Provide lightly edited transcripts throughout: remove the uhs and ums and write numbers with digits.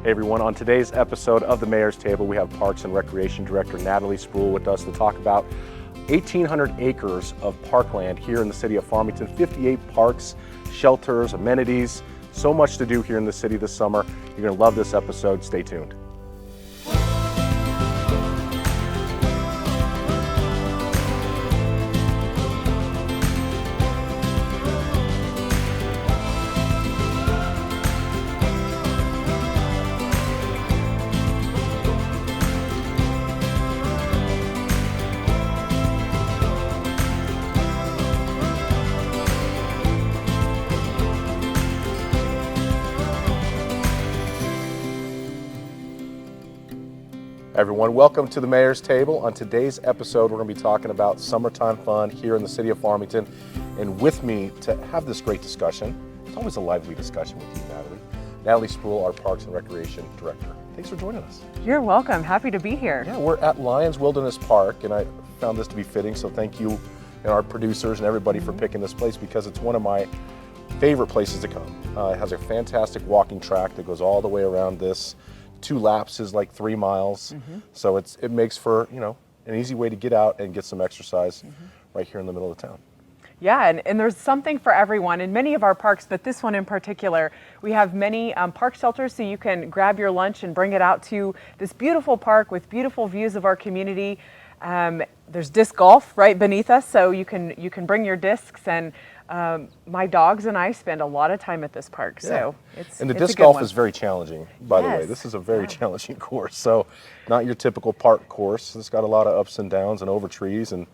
Hey everyone, on today's episode of the Mayor's Table, we have Parks and Recreation Director Natalie Spruell with us to talk about 1,800 acres of parkland here in the city of Farmington, 58 parks, shelters, amenities, so much to do here in the city this summer. You're going to love this episode. Stay tuned. Everyone, welcome to the Mayor's Table. On today's episode, we're going to be talking about summertime fun here in the city of Farmington. And with me to have this great discussion, it's always a lively discussion with you, Natalie. Natalie Spruell, our Parks and Recreation Director. Thanks for joining us. You're welcome. Happy to be here. Yeah, we're at Lyons Wilderness Park, and I found this to be fitting, so thank you and our producers and everybody for picking this place because it's one of my favorite places to come. It has a fantastic walking track that goes all the way around this. 2 laps is like 3 miles, so it makes for an easy way to get out and get some exercise right here in the middle of town. Yeah, and there's something for everyone in many of our parks, but this one in particular, we have many park shelters, so you can grab your lunch and bring it out to this beautiful park with beautiful views of our community. There's disc golf right beneath us, so you can bring your discs, and my dogs and I spend a lot of time at this park, so and the disc golf is very challenging, by the way. This is a very challenging course, so not your typical park course. It's got a lot of ups and downs and over trees and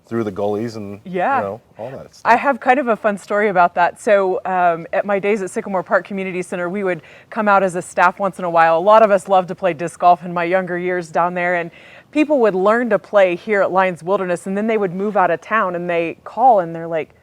through the gullies and all that stuff. I have kind of a fun story about that. So at my days at Sycamore Park Community Center, we would come out as a staff once in a while. A lot of us loved to play disc golf in my younger years down there, and people would learn to play here at Lyons Wilderness, and then they would move out of town and they call and they're like,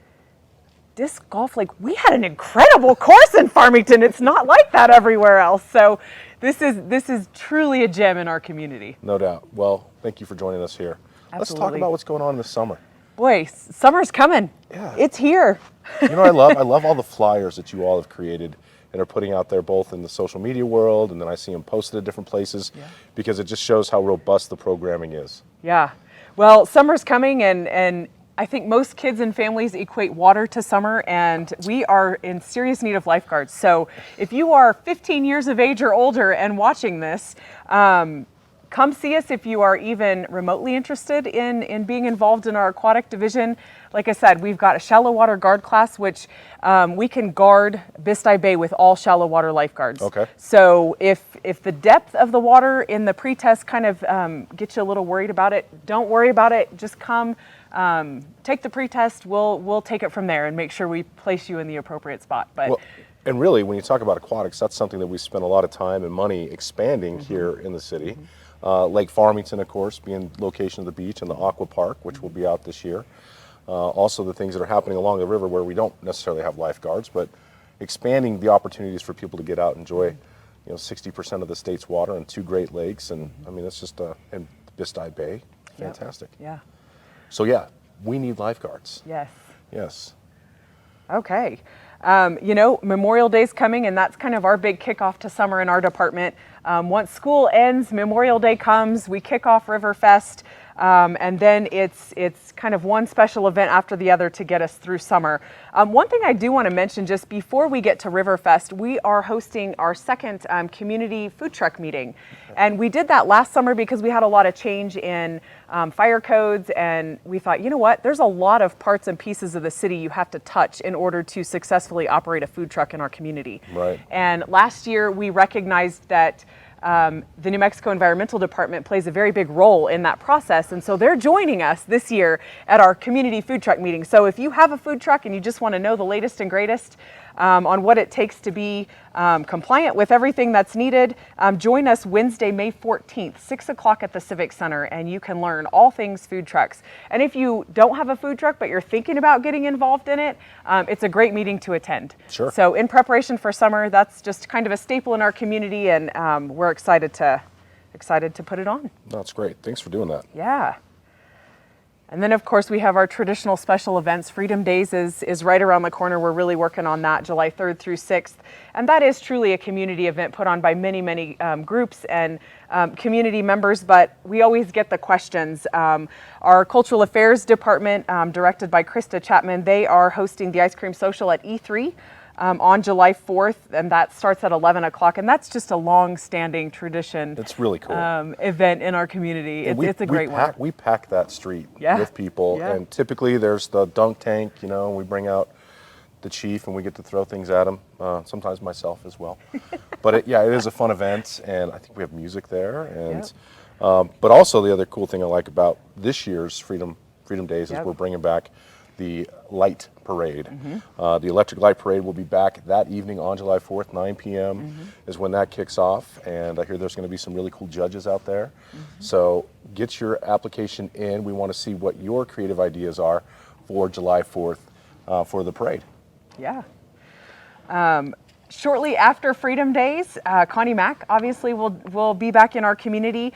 disc golf, like we had an incredible course in Farmington. It's not like that everywhere else. So this is truly a gem in our community. No doubt. Well, thank you for joining us here. Absolutely. Let's talk about what's going on this summer. Boy, summer's coming. Yeah. It's here. I love all the flyers that you all have created and are putting out there both in the social media world, and then I see them posted at different places because it just shows how robust the programming is. Yeah. Well, summer's coming, and I think most kids and families equate water to summer, and we are in serious need of lifeguards. So if you are 15 years of age or older and watching this, come see us if you are even remotely interested in being involved in our aquatic division. Like I said, we've got a shallow water guard class, which we can guard Bisti Bay with all shallow water lifeguards. Okay. So if the depth of the water in the pre-test kind of gets you a little worried about it, don't worry about it. Just come. Take the pre-test, we'll take it from there and make sure we place you in the appropriate spot. But and really, when you talk about aquatics, that's something that we spend a lot of time and money expanding here in the city. Lake Farmington, of course, being location of the beach, and the Aqua Park, which will be out this year. Also the things that are happening along the river where we don't necessarily have lifeguards, but expanding the opportunities for people to get out and enjoy 60% of the state's water and 2 Great Lakes, and I mean it's just and Bisti Bay, fantastic. Yeah. So we need lifeguards. Yes. Okay. Memorial Day's coming, and that's kind of our big kickoff to summer in our department. Once school ends, Memorial Day comes, we kick off Riverfest, and then it's kind of one special event after the other to get us through summer. One thing I do want to mention just before we get to Riverfest, we are hosting our second community food truck meeting. And we did that last summer because we had a lot of change in fire codes, and we thought, you know what, there's a lot of parts and pieces of the city you have to touch in order to successfully operate a food truck in our community. Right. And last year we recognized that the New Mexico Environmental Department plays a very big role in that process, and so they're joining us this year at our community food truck meeting. So if you have a food truck and you just want to know the latest and greatest on what it takes to be compliant with everything that's needed, join us Wednesday, May 14th, 6 o'clock at the Civic Center, and you can learn all things food trucks. And if you don't have a food truck, but you're thinking about getting involved in it, it's a great meeting to attend. Sure. So in preparation for summer, that's just kind of a staple in our community, and we're excited to put it on. That's great. Thanks for doing that. Yeah. And then, of course, we have our traditional special events. Freedom Days is right around the corner. We're really working on that, July 3rd through 6th. And that is truly a community event put on by many, many groups and community members. But we always get the questions. Our Cultural Affairs Department, directed by Krista Chapman, they are hosting the Ice Cream Social at E3. On July 4th, and that starts at 11 o'clock, and that's just a long-standing tradition. It's really cool. Event in our community. It's a great one. We pack that street Yeah. with people, Yeah. and typically there's the dunk tank, you know, and we bring out the chief and we get to throw things at him, sometimes myself as well. But it is a fun event, and I think we have music there. And but also the other cool thing I like about this year's Freedom Days is we're bringing back the light parade. The electric light parade will be back that evening on July 4th, 9 p.m. is when that kicks off, and I hear there's going to be some really cool judges out there. So get your application in. We want to see what your creative ideas are for July 4th for the parade. Yeah. Shortly after Freedom Days, Connie Mack obviously will be back in our community.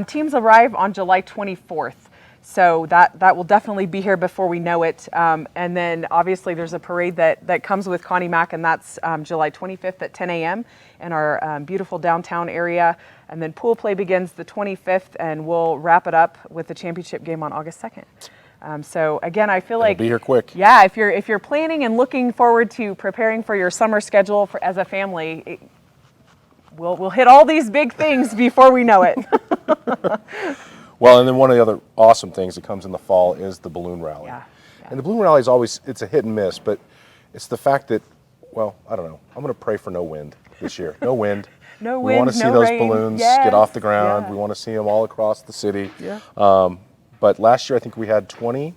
Teams arrive on July 24th. So that will definitely be here before we know it. And then obviously there's a parade that comes with Connie Mack, and that's July 25th at 10 a.m. in our beautiful downtown area. And then pool play begins the 25th, and we'll wrap it up with the championship game on August 2nd. So again, I feel like be here quick. Yeah, if you're planning and looking forward to preparing for your summer schedule as a family, we'll hit all these big things before we know it. Well, and then one of the other awesome things that comes in the fall is the balloon rally. Yeah. And the balloon rally is always, it's a hit and miss, but it's the fact that, well, I don't know. I'm going to pray for no wind this year. No wind. No We wind, want to see no those rain. balloons Yes. get off the ground. Yeah. We want to see them all across the city. Yeah. But last year I think we had 20,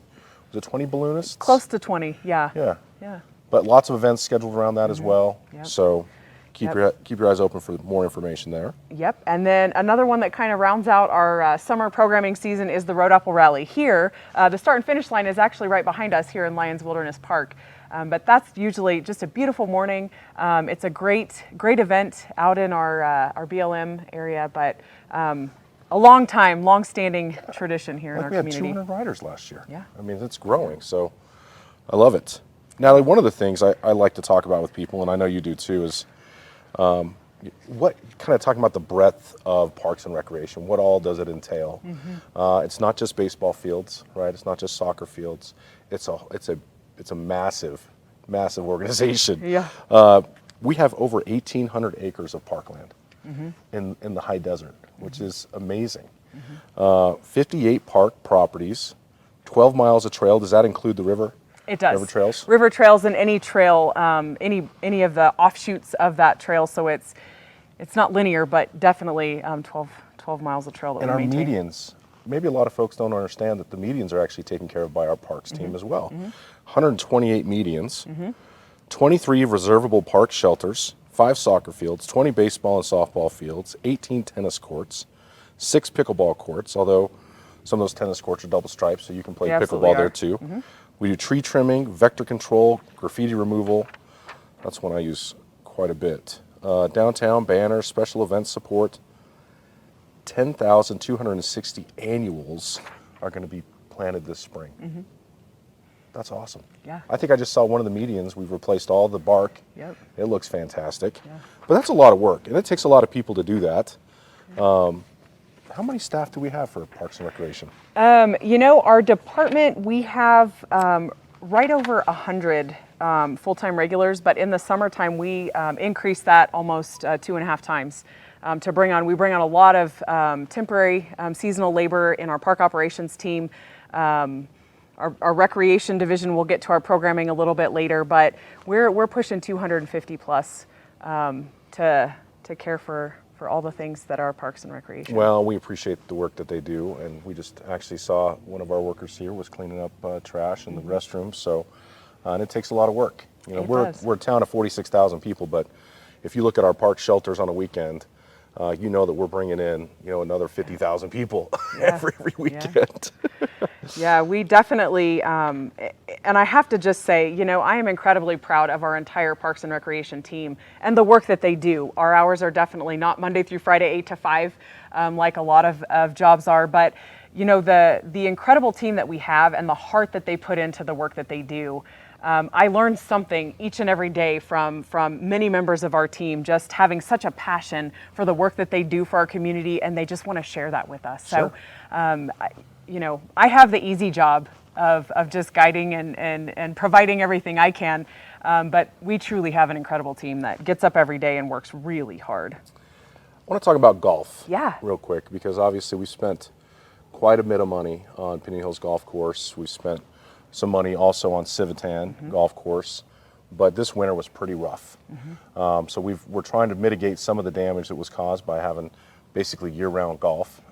was it 20 balloonists? Close to 20, yeah. Yeah. Yeah. But lots of events scheduled around that as well. Yep. So keep your eyes open for more information there. Yep, and then another one that kind of rounds out our summer programming season is the Road Apple Rally. Here, the start and finish line is actually right behind us here in Lyons Wilderness Park. But that's usually just a beautiful morning. It's a great event out in our BLM area, but a long-standing tradition here in our community. We had 200 riders last year. Yeah. I mean, it's growing, so I love it. Natalie, one of the things I like to talk about with people, and I know you do too, is what kind of talking about the breadth of parks and recreation. What all does it entail? It's not just baseball fields, right? It's not just soccer fields. It's a massive organization. Yeah. We have over 1,800 acres of parkland in the high desert, which is amazing. 58 park properties, 12 miles of trail. Does that include the river? It does. River trails? River trails and any trail, any of the offshoots of that trail. So it's not linear, but definitely 12 miles of trail that And we our maintain. medians, maybe a lot of folks don't understand that the medians are actually taken care of by our parks team as well. 128 medians, 23 reservable park shelters, 5 soccer fields, 20 baseball and softball fields, 18 tennis courts, 6 pickleball courts, although some of those tennis courts are double striped, so you can play They absolutely pickleball there are. too. We do tree trimming, vector control, graffiti removal. That's one I use quite a bit. Downtown banners, special event support. 10,260 annuals are going to be planted this spring. That's awesome. Yeah. I think I just saw one of the medians. We've replaced all the bark. Yep. It looks fantastic. Yeah. But that's a lot of work, and it takes a lot of people to do that. How many staff do we have for Parks and Recreation? Our department, we have right over 100 full-time regulars, but in the summertime, we increase that almost 2.5 times. We bring on a lot of temporary seasonal labor in our park operations team. Our recreation division, we'll get to our programming a little bit later, but we're pushing 250 plus to care for all the things that are parks and recreation. Well, we appreciate the work that they do, and we just actually saw one of our workers here was cleaning up trash in the restrooms. So, and it takes a lot of work. We're a town of 46,000 people, but if you look at our park shelters on a weekend, you know that we're bringing in another 50,000 people every weekend. Yeah, we definitely, and I have to just say, I am incredibly proud of our entire Parks and Recreation team and the work that they do. Our hours are definitely not Monday through Friday, 8 to 5, like a lot of jobs are, but the incredible team that we have and the heart that they put into the work that they do. I learned something each and every day from many members of our team, just having such a passion for the work that they do for our community, and they just want to share that with us. Sure. So, I have the easy job of just guiding and providing everything I can, but we truly have an incredible team that gets up every day and works really hard. I want to talk about golf real quick, because obviously we spent quite a bit of money on Pinion Hills Golf Course. We spent some money also on Civitan Golf Course, but this winter was pretty rough. So we're trying to mitigate some of the damage that was caused by having basically year-round golf,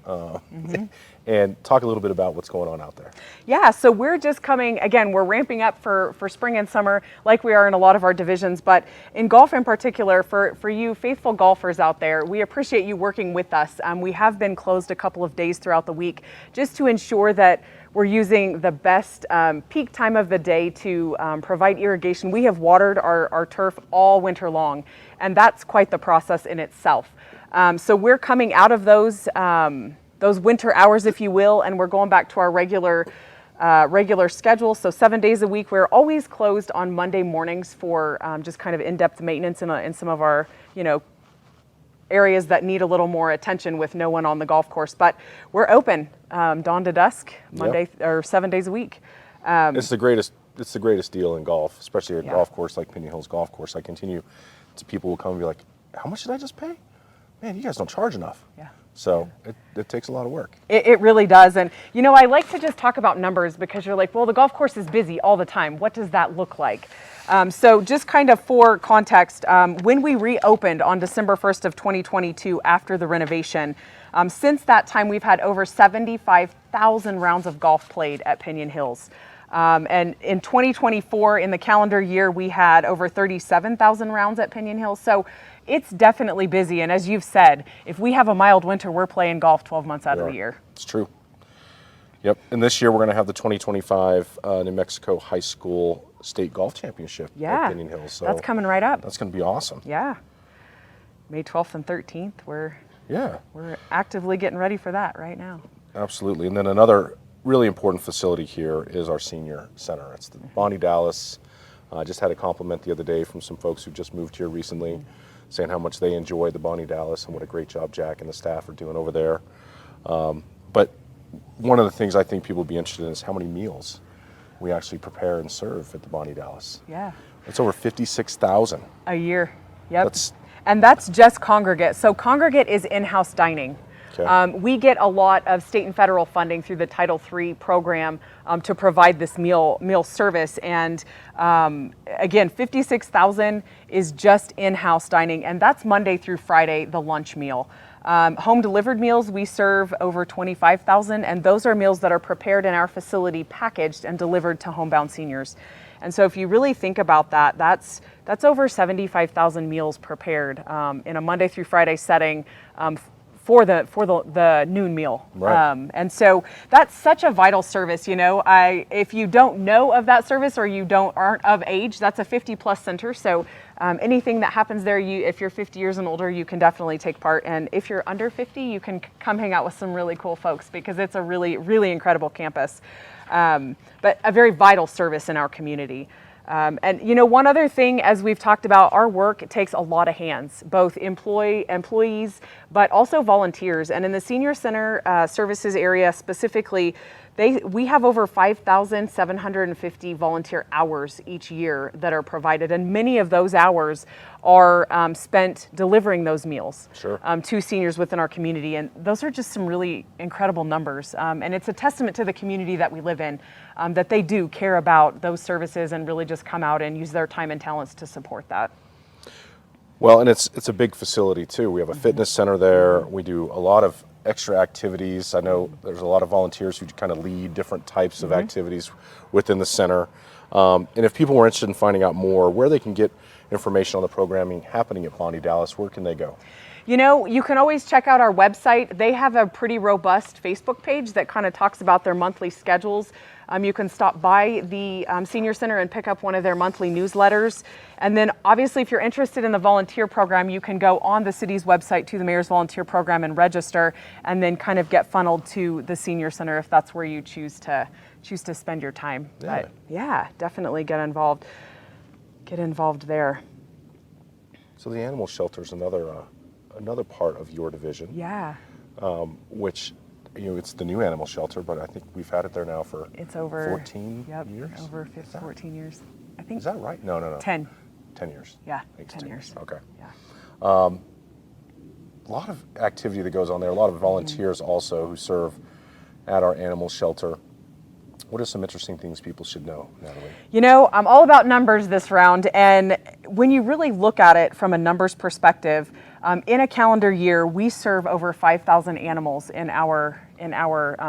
and talk a little bit about what's going on out there. Yeah, so we're just coming, again, we're ramping up for spring and summer like we are in a lot of our divisions, but in golf in particular, for you faithful golfers out there, we appreciate you working with us. We have been closed a couple of days throughout the week just to ensure that we're using the best peak time of the day to provide irrigation. We have watered our turf all winter long, and that's quite the process in itself. So we're coming out of those winter hours, if you will, and we're going back to our regular schedule. So 7 days a week. We're always closed on Monday mornings for just kind of in-depth maintenance in some of our, areas that need a little more attention with no one on the golf course. But we're open dawn to dusk, Monday or 7 days a week. It's the greatest deal in golf, especially at a golf course like Pinion Hills Golf Course. I continue to people will come and be like, "How much did I just pay? Man, you guys don't charge enough." Yeah. So it takes a lot of work. It really does. And, I like to just talk about numbers because you're like, well, the golf course is busy all the time. What does that look like? So just kind of for context, when we reopened on December 1st of 2022 after the renovation, since that time, we've had over 75,000 rounds of golf played at Pinion Hills. And in 2024, in the calendar year, we had over 37,000 rounds at Pinion Hills. So it's definitely busy. And as you've said, if we have a mild winter, we're playing golf 12 months out of the year. It's true. Yep. And this year, we're going to have the 2025 New Mexico High School State Golf Championship at Pinion Hills. So that's coming right up. That's going to be awesome. Yeah. May 12th and 13th. We're actively getting ready for that right now. Absolutely. And then another really important facility here is our senior center. It's the Bonnie Dallas. I just had a compliment the other day from some folks who just moved here recently, saying how much they enjoy the Bonnie Dallas and what a great job Jack and the staff are doing over there. But one of the things I think people will be interested in is how many meals we actually prepare and serve at the Bonnie Dallas. Yeah. It's over 56,000 a year. Yep. And that's just congregate. So congregate is in-house dining. Okay. We get a lot of state and federal funding through the Title III program to provide this meal service. And again, 56,000 is just in-house dining, and that's Monday through Friday, the lunch meal. Home delivered meals, we serve over 25,000, and those are meals that are prepared in our facility, packaged and delivered to homebound seniors. And so if you really think about that, that's over 75,000 meals prepared in a Monday through Friday setting for the noon meal. Right. And so that's such a vital service. If you don't know of that service or you aren't of age, that's a 50+ center. So anything that happens there, if you're 50 years and older, you can definitely take part. And if you're under 50, you can come hang out with some really cool folks because it's a really, really incredible campus. But a very vital service in our community. And one other thing, as we've talked about, our work takes a lot of hands, both employees, but also volunteers. And in the senior center services area specifically, we have over 5,750 volunteer hours each year that are provided, and many of those hours are spent delivering those meals to seniors within our community. And those are just some really incredible numbers. And it's a testament to the community that we live in, that they do care about those services and really just come out and use their time and talents to support that. Well, and it's a big facility too. We have a fitness center there. We do a lot of extra activities. I know there's a lot of volunteers who kind of lead different types of activities within the center. And if people were interested in finding out more, where they can get information on the programming happening at Bonnie Dallas, where can they go? You can always check out our website. They have a pretty robust Facebook page that kind of talks about their monthly schedules. You can stop by the Senior Center and pick up one of their monthly newsletters. And then obviously if you're interested in the volunteer program, you can go on the city's website to the Mayor's Volunteer Program and register, and then kind of get funneled to the Senior Center if that's where you choose to spend your time. Yeah. But yeah, definitely get involved there. So the animal shelter is another part of your division. Yeah. Which, it's the new animal shelter, but I think we've had it there now for It's over 14 yep, years. Over 14 years. I think. Is that right? No. 10. 10 years. Yeah, I think it's 10 years. Okay. Yeah. A lot of activity that goes on there. A lot of volunteers also who serve at our animal shelter. What are some interesting things people should know, Natalie? I'm all about numbers this round, and when you really look at it from a numbers perspective, in a calendar year, we serve over 5,000 animals in our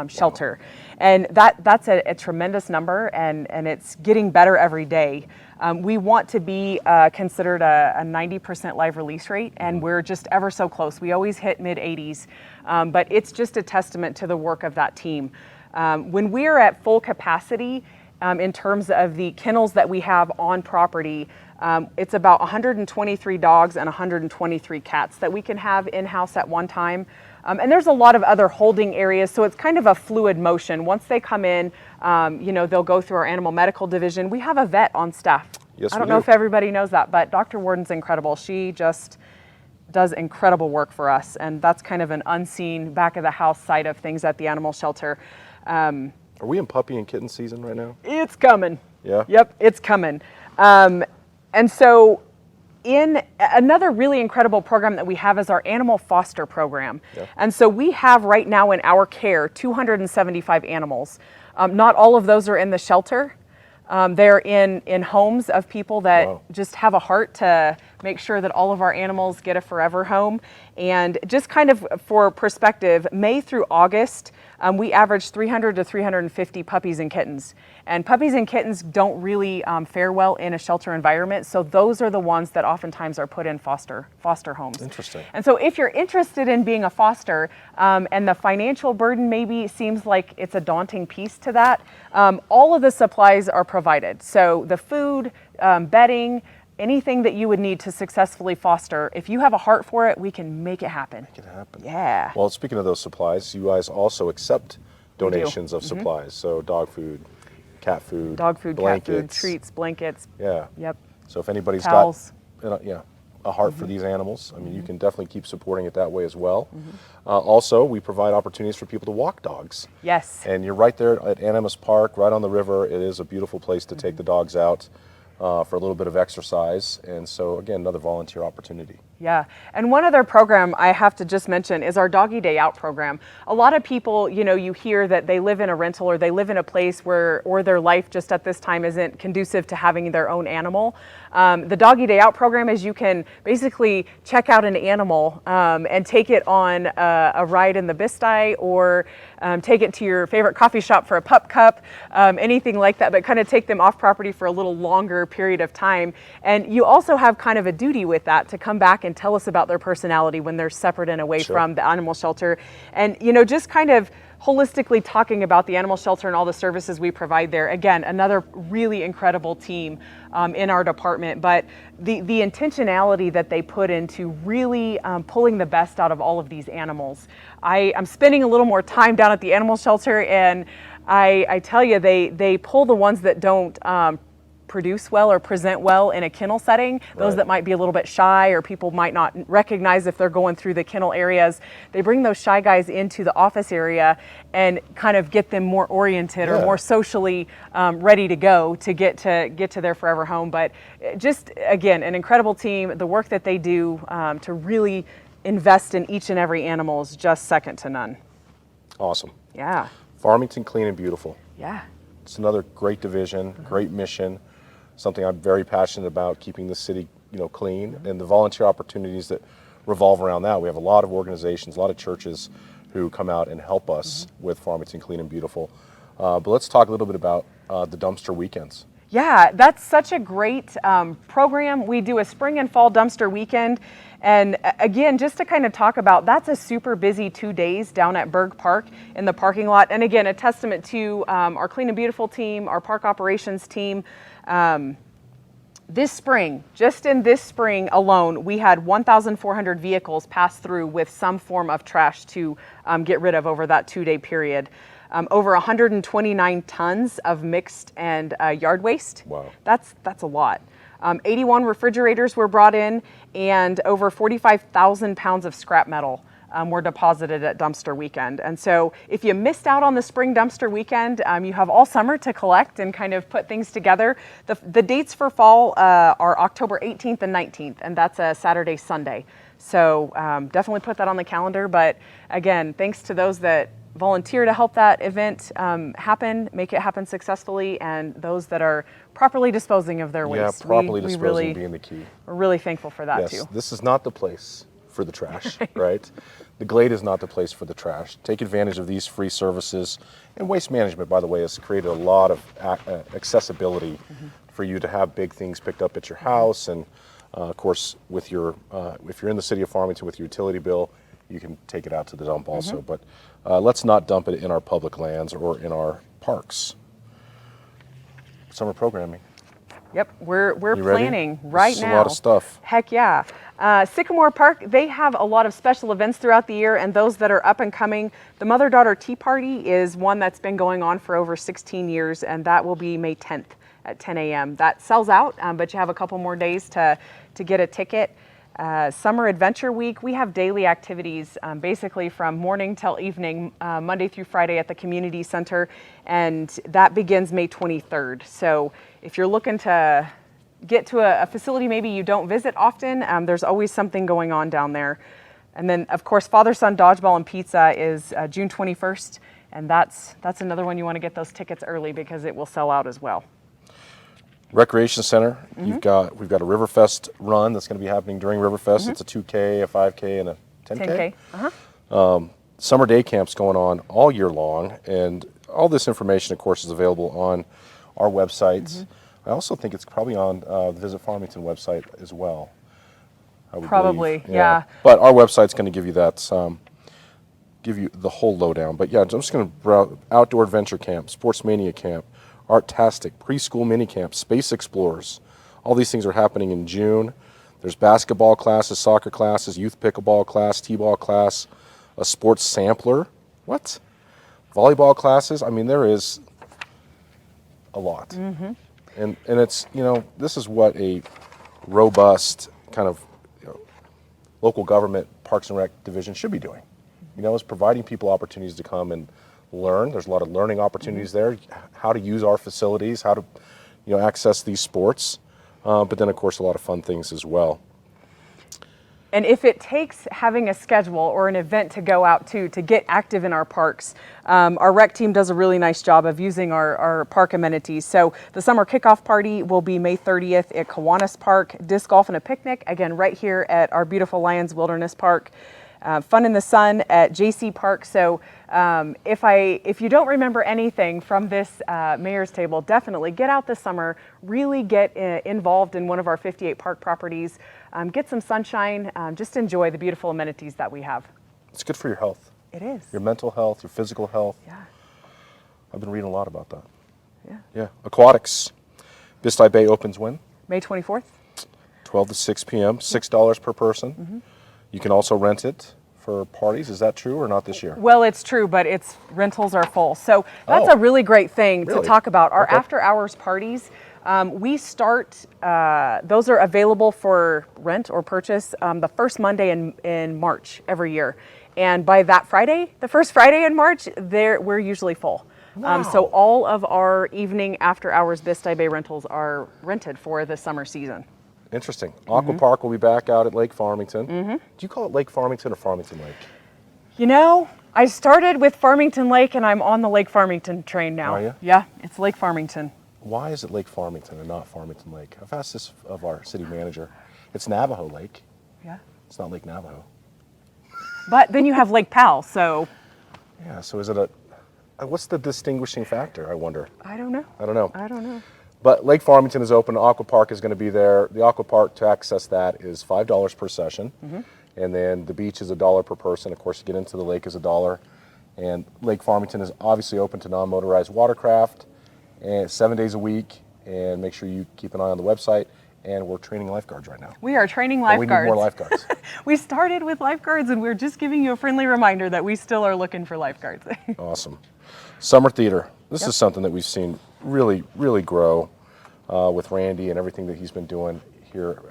shelter, and that's a tremendous number, and it's getting better every day. We want to be considered a 90% live release rate, and we're just ever so close. We always hit mid-80s, but it's just a testament to the work of that team. When we are at full capacity, in terms of the kennels that we have on property, it's about 123 dogs and 123 cats that we can have in-house at one time. And there's a lot of other holding areas, so it's kind of a fluid motion. Once they come in, they'll go through our animal medical division. We have a vet on staff. Yes, I don't know if everybody knows that, but Dr. Warden's incredible. She just does incredible work for us, and that's kind of an unseen back of the house side of things at the animal shelter. Are we in puppy and kitten season right now? It's coming. Yeah? Yep, it's coming. And so in another really incredible program that we have is our animal foster program. Yeah. And so we have right now in our care 275 animals. Not all of those are in the shelter. They're in homes of people that just have a heart to make sure that all of our animals get a forever home. And just kind of for perspective, May through August, we average 300 to 350 puppies and kittens. And puppies and kittens don't really fare well in a shelter environment, so those are the ones that oftentimes are put in foster homes. Interesting. And so if you're interested in being a foster, and the financial burden maybe seems like it's a daunting piece to that, all of the supplies are provided. So the food, bedding, anything that you would need to successfully foster, if you have a heart for it, we can make it happen. Make it happen. Yeah. Well, speaking of those supplies, you guys also accept donations of supplies. So dog food, cat food, blankets. Cat food, treats, blankets. Yeah. Yep. So if anybody's Towels. got a heart for these animals, I mean, you can definitely keep supporting it that way as well. Also, we provide opportunities for people to walk dogs. Yes. And you're right there at Animas Park, right on the river. It is a beautiful place to take the dogs out for a little bit of exercise. And so, again, another volunteer opportunity. Yeah, and one other program I have to just mention is our Doggy Day Out program. A lot of people, you hear that they live in a rental or they live in a place or their life just at this time isn't conducive to having their own animal. The Doggy Day Out program is you can basically check out an animal and take it on a ride in the Bistye or take it to your favorite coffee shop for a pup cup, anything like that, but kind of take them off property for a little longer period of time. And you also have kind of a duty with that to come back and tell us about their personality when they're separate and away from the animal shelter. And, just kind of holistically talking about the animal shelter and all the services we provide there. Again, another really incredible team in our department, but the intentionality that they put into really pulling the best out of all of these animals. I'm spending a little more time down at the animal shelter, and I tell you, they pull the ones that don't produce well or present well in a kennel setting, those that might be a little bit shy or people might not recognize if they're going through the kennel areas. They bring those shy guys into the office area and kind of get them more oriented or more socially ready to go to get to their forever home. But just, again, an incredible team. The work that they do to really invest in each and every animal is just second to none. Awesome. Yeah. Farmington Clean and Beautiful. Yeah. It's another great division, great mission. Something I'm very passionate about, keeping the city, clean, and the volunteer opportunities that revolve around that. We have a lot of organizations, a lot of churches who come out and help us with Farmington Clean and Beautiful. But let's talk a little bit about the dumpster weekends. Yeah, that's such a great program. We do a spring and fall dumpster weekend. And again, just to kind of talk about, that's a super busy 2 days down at Berg Park in the parking lot. And again, a testament to our Clean and Beautiful team, our park operations team. This spring, just in this spring alone, we had 1,400 vehicles pass through with some form of trash to get rid of over that 2-day period. Over 129 tons of mixed and yard waste. Wow. That's a lot. 81 refrigerators were brought in, and over 45,000 pounds of scrap metal were deposited at dumpster weekend. And so if you missed out on the spring dumpster weekend, you have all summer to collect and kind of put things together. The dates for fall are October 18th and 19th, and that's a Saturday, Sunday. So definitely put that on the calendar. But again, thanks to those that volunteer to help that event happen, make it happen successfully, and those that are properly disposing of their waste. Yeah, properly disposing being the key. We're really thankful for that too. This is not the place for the trash, right? The Glade is not the place for the trash. Take advantage of these free services. And waste management, by the way, has created a lot of accessibility for you to have big things picked up at your house. And of course, with your if you're in the city of Farmington with your utility bill, you can take it out to the dump also. But let's not dump it in our public lands or in our parks. Summer programming. Yep, we're You ready? planning right This is now. a lot of stuff. Heck yeah. Sycamore Park, they have a lot of special events throughout the year, and those that are up and coming. The Mother-Daughter Tea Party is one that's been going on for over 16 years, and that will be May 10th at 10 a.m. That sells out, but you have a couple more days to get a ticket. Summer Adventure Week, we have daily activities basically from morning till evening, Monday through Friday at the community center, and that begins May 23rd. So if you're looking to get to a facility maybe you don't visit often, there's always something going on down there. And then of course Father-Son Dodgeball and Pizza is June 21st, and that's another one you want to get those tickets early because it will sell out as well. Recreation Center, we've got a Riverfest run that's going to be happening during Riverfest. It's a 2K, a 5K, and a 10K. 10K. Summer day camps going on all year long, and all this information, of course, is available on our websites. I also think it's probably on the Visit Farmington website as well. I would Probably, believe. yeah. But our website's going to give you that, give you the whole lowdown. But yeah, I'm just going to browse outdoor adventure camp, sports mania camp, Artastic, preschool mini camp, space explorers. All these things are happening in June. There's basketball classes, soccer classes, youth pickleball class, t-ball class, a sports sampler. What? Volleyball classes. I mean, there is a lot. And it's, this is what a robust kind of local government Parks and Rec division should be doing. Is providing people opportunities to come and learn. There's a lot of learning opportunities there, how to use our facilities, how to access these sports, but then of course a lot of fun things as well. And if it takes having a schedule or an event to go out to get active in our parks, our rec team does a really nice job of using our park amenities. So the summer kickoff party will be May 30th at Kiwanis Park, disc golf and a picnic, again right here at our beautiful Lions Wilderness Park. Fun in the Sun at JC Park. So if you don't remember anything from this mayor's table, definitely get out this summer, really get involved in one of our 58 park properties, get some sunshine, just enjoy the beautiful amenities that we have. It's good for your health. It is. Your mental health, your physical health. Yeah. I've been reading a lot about that. Yeah. Yeah. Aquatics. Bistai Bay opens when? May 24th. 12 to 6 p.m., $6 per person. You can also rent it for parties. Is that true or not this year? Well, it's true, but its rentals are full. So that's a really great thing to Really? talk about. Our Okay. after hours parties, we start, those are available for rent or purchase the first Monday in March every year. And by that Friday, the first Friday in March, we're usually full. So all of our evening after hours Bistai Bay rentals are rented for the summer season. Interesting. Aqua Park will be back out at Lake Farmington. Do you call it Lake Farmington or Farmington Lake? I started with Farmington Lake and I'm on the Lake Farmington train now. Are you? Yeah, it's Lake Farmington. Why is it Lake Farmington and not Farmington Lake? I've asked this of our city manager. It's Navajo Lake. Yeah. It's not Lake Navajo. But then you have Lake Powell, so. Yeah, so is it what's the distinguishing factor, I wonder? I don't know. I don't know. I don't know. But Lake Farmington is open. Aqua Park is going to be there. The Aqua Park, to access that, is $5 per session. And then the beach is $1 per person. Of course, to get into the lake is $1. And Lake Farmington is obviously open to non-motorized watercraft, and 7 days a week. And make sure you keep an eye on the website. And we're training lifeguards right now. We are training But lifeguards. we need more lifeguards. We started with lifeguards, and we're just giving you a friendly reminder that we still are looking for lifeguards. Awesome. Summer theater. This is something that we've seen really, really grow with Randy and everything that he's been doing here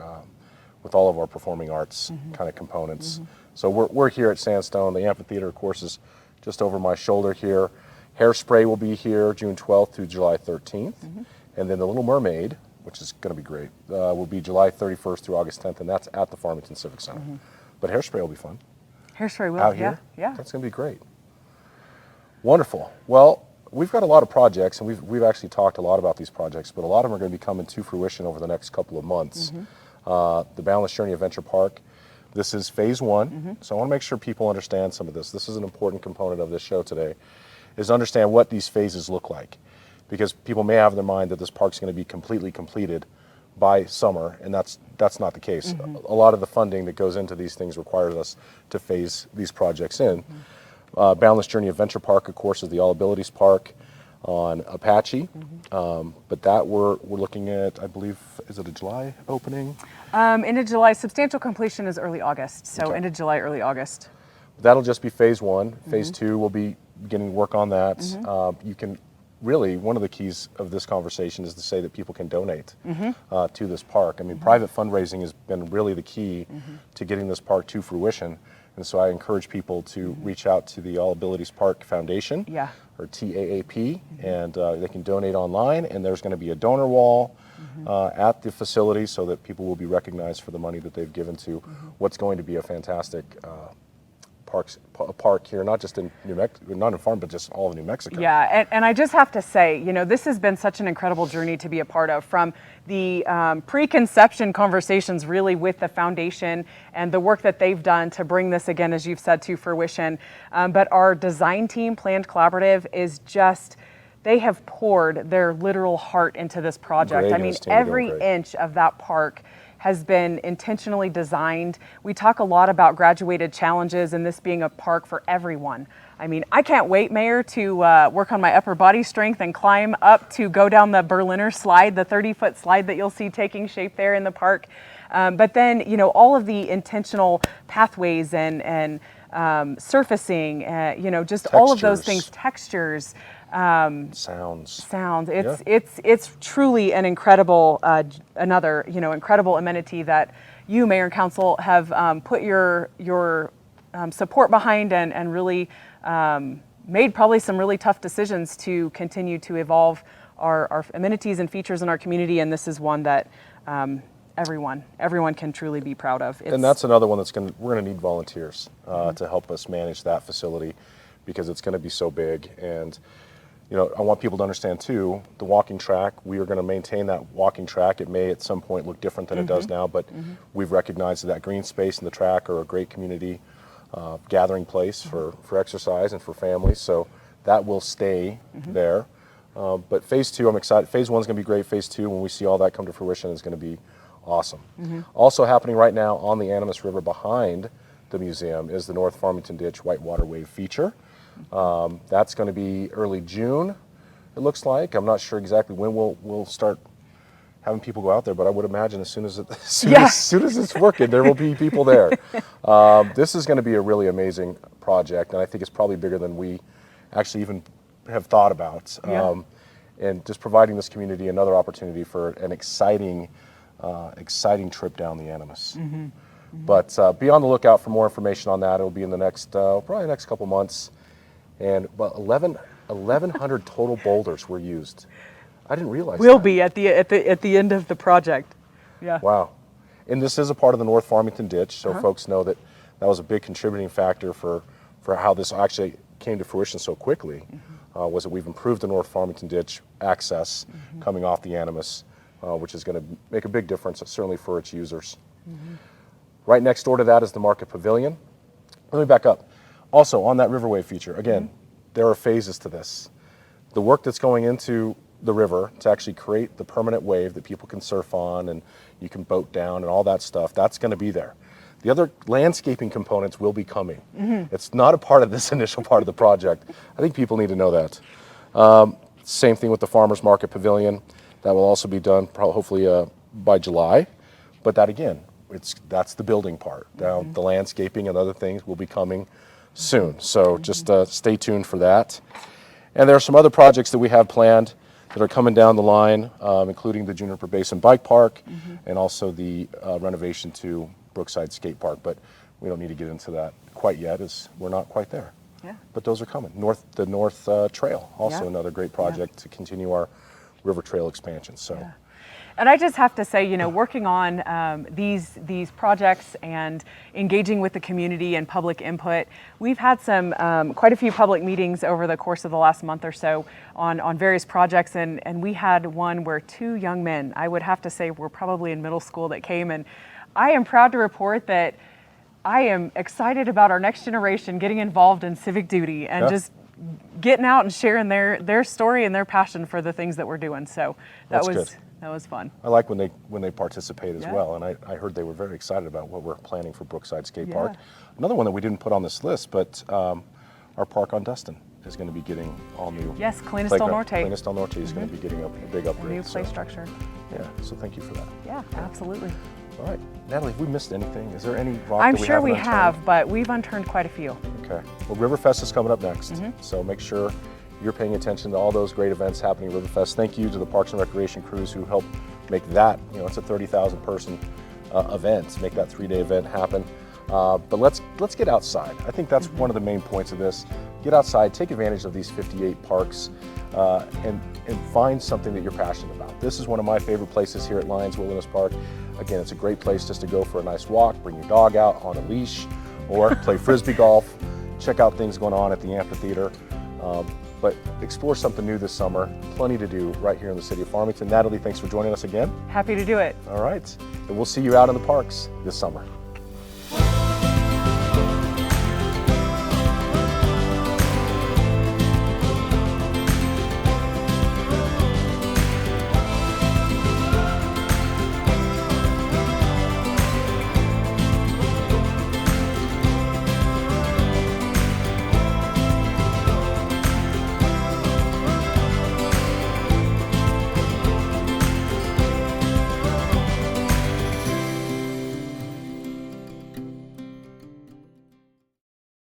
with all of our performing arts kind of components. So we're here at Sandstone. The amphitheater, of course, is just over my shoulder here. Hairspray will be here June 12th through July 13th. And then the Little Mermaid, which is going to be great, will be July 31st through August 10th, and that's at the Farmington Civic Center. But Hairspray will be fun. Hairspray will, Out here? Yeah. That's going to be great. Wonderful. Well, we've got a lot of projects, and we've actually talked a lot about these projects, but a lot of them are going to be coming to fruition over the next couple of months. The Boundless Journey Adventure Park, this is phase one, so I want to make sure people understand some of this. This is an important component of this show today, is understand what these phases look like. Because people may have in their mind that this park's going to be completely completed by summer, and that's not the case. A lot of the funding that goes into these things requires us to phase these projects in. Boundless Journey Adventure Park, of course, is the All Abilities Park on Apache, but that we're looking at, I believe, is it a July opening? End of July. Substantial completion is early August, so Okay. end of July, early August. That'll just be phase one. Phase two, we'll be beginning work on that. You can really, one of the keys of this conversation is to say that people can donate to this park. I mean, private fundraising has been really the key to getting this park to fruition. And so I encourage people to reach out to the All Abilities Park Foundation, or TAAP, and they can donate online. And there's going to be a donor wall at the facility so that people will be recognized for the money that they've given to what's going to be a fantastic park here, not just in New Mexico, not in Farm, but just all of New Mexico. Yeah, and I just have to say, you know, this has been such an incredible journey to be a part of, from the preconception conversations really with the foundation and the work that they've done to bring this, again, as you've said, to fruition. But our design team, Planned Collaborative, is just, they have poured their literal heart into this project. Great, I mean, every inch of that park has been intentionally designed. We talk a lot about graduated challenges and this being a park for everyone. I mean, I can't wait, Mayor, to work on my upper body strength and climb up to go down the Berliner slide, the 30-foot slide that you'll see taking shape there in the park. But then, you know, all of the intentional pathways and surfacing, you know, just all of those things, textures. Sounds. It's truly an incredible, incredible amenity that you, Mayor and Council, have put your support behind and really made probably some really tough decisions to continue to evolve our amenities and features in our community. And this is one that everyone can truly be proud of. And that's another one we're going to need volunteers to help us manage that facility, because it's going to be so big. And you know, I want people to understand too, the walking track, we are going to maintain that walking track. It may at some point look different than it does now, but we've recognized that green space and the track are a great community gathering place for exercise and for families. So that will stay there. But phase two, I'm excited. Phase one's going to be great. Phase two, when we see all that come to fruition, is going to be awesome. Also happening right now on the Animas River behind the museum is the North Farmington Ditch Whitewater Wave feature. That's going to be early June, it looks like. I'm not sure exactly when we'll start having people go out there, but I would imagine as soon as it's working, there will be people there. This is going to be a really amazing project, and I think it's probably bigger than we actually even have thought about. And just providing this community another opportunity for an exciting trip down the Animas. But be on the lookout for more information on that. It'll be in the next, probably next couple months. And about 1,100 total boulders were used. I didn't realize will that. be at the end of the project. Yeah. Wow. And this is a part of the North Farmington Ditch, so folks know that was a big contributing factor for how this actually came to fruition so quickly. Was that we've improved the North Farmington Ditch access coming off the Animas, which is going to make a big difference, certainly for its users. Right next door to that is the Market Pavilion. Let me back up. Also, on that Riverway feature, again, there are phases to this. The work that's going into the river to actually create the permanent wave that people can surf on and you can boat down and all that stuff. That's going to be there. The other landscaping components will be coming. It's not a part of this initial part of the project. I think people need to know that. Same thing with the Farmers Market Pavilion. That will also be done hopefully by July. But that again, that's the building part. Now the landscaping and other things will be coming soon. So just stay tuned for that. And there are some other projects that we have planned that are coming down the line, including the Juniper Basin Bike Park and also the renovation to Brookside Skate Park. But we don't need to get into that quite yet, as we're not quite there. Yeah. But those are coming. The North Trail, also another great project to continue our river trail expansion. So. Yeah. And I just have to say, you know, working on these projects and engaging with the community and public input, we've had some quite a few public meetings over the course of the last month or so on various projects, and we had one where 2 young men, I would have to say were probably in middle school, that came, and I am proud to report that I am excited about our next generation getting involved in civic duty and just getting out and sharing their story and their passion for the things that we're doing. So That's good. That was fun. I like when they participate as well, and I heard they were very excited about what we're planning for Brookside Skate Park. Another one that we didn't put on this list, but our park on Dustin is going to be getting all new. Yes, Cleanest Del Norte. Cleanest Del Norte is going to be getting a big upgrade. A new play structure. Yeah, so thank you for that. Yeah, absolutely. All right, Natalie, have we missed anything? Is there any rock I'm that we sure haven't we unturned? have, but we've unturned quite a few. Okay. Well, Riverfest is coming up next, so make sure you're paying attention to all those great events happening at Riverfest. Thank you to the Parks and Recreation crews who helped make that, you know, it's a 30,000 person event, make that 3-day event happen. But let's get outside. I think that's one of the main points of this. Get outside, take advantage of these 58 parks, and find something that you're passionate about. This is one of my favorite places here at Lions Wilderness Park. Again, it's a great place just to go for a nice walk, bring your dog out on a leash, or play Frisbee golf, check out things going on at the amphitheater. But explore something new this summer. Plenty to do right here in the city of Farmington. Natalie, thanks for joining us again. Happy to do it. All right. And we'll see you out in the parks this summer.